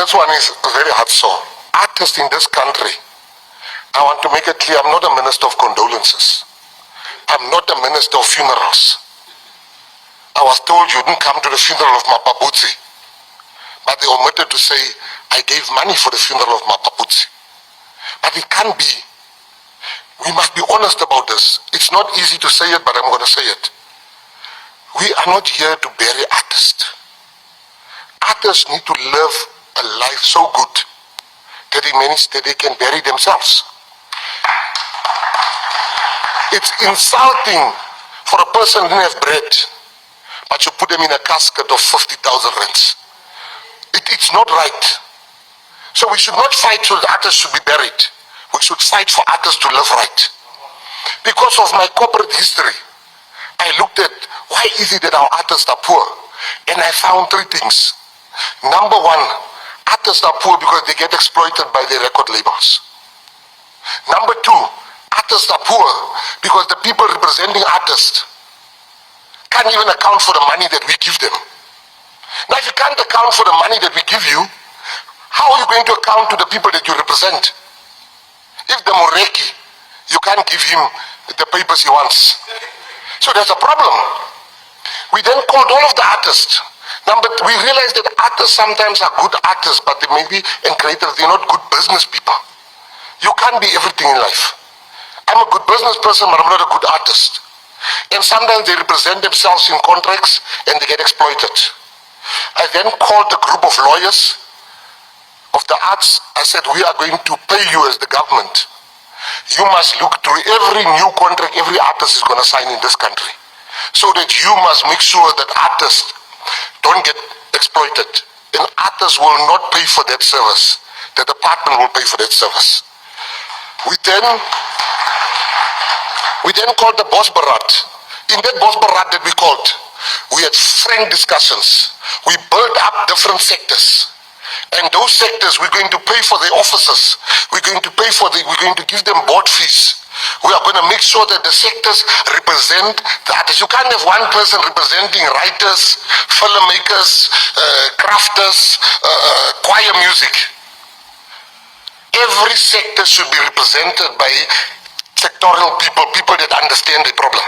This one is very hard sore. Artists in this country, I want to make it clear, I'm not a minister of condolences. I'm not a minister of funerals. I was told you didn't come to the funeral of Mapaputsi, but they omitted to say I gave money for the funeral of Mapaputsi. But it can't be. We must be honest about this. It's not easy to say it, but I'm going to say it. We are not here to bury artists. Artists need to live a life so good that it means that they can bury themselves. It's insulting for a person who doesn't have bread, but you put them in a casket of 50,000 rands. It's not right. So we should not fight so that artists should be buried. We should fight for artists to live right. Because of my corporate history, I looked at why is it that our artists are poor, and I found three things. Number one, artists are poor because they get exploited by the record labels. Number two, artists are poor because the people representing artists can't even account for the money that we give them. Now, if you can't account for the money that we give you, how are you going to account to the people that you represent? If the Moreki, you can't give him the papers he wants. So there's a problem. We then called all of the artists. We realized that artists sometimes are good artists, but they may be and creators, they're not good business people. You can't be everything in life. I'm a good business person, but I'm not a good artist. And sometimes they represent themselves in contracts and they get exploited. I then called a group of lawyers of the arts. I said, we are going to pay you as the government. You must look through every new contract every artist is going to sign in this country, so that you must make sure that artists don't get exploited. And artists will not pay for that service. The department will pay for that service. We then called the Boss Barat. In that Boss Barat that we called, we had frank discussions. We built up different sectors. And those sectors, we're going to pay for the officers. We're going to give them board fees. We are going to make sure that the sectors represent the artists. You can't have one person representing writers, filmmakers, crafters, choir music. Every sector should be represented by sectorial people, people that understand the problem.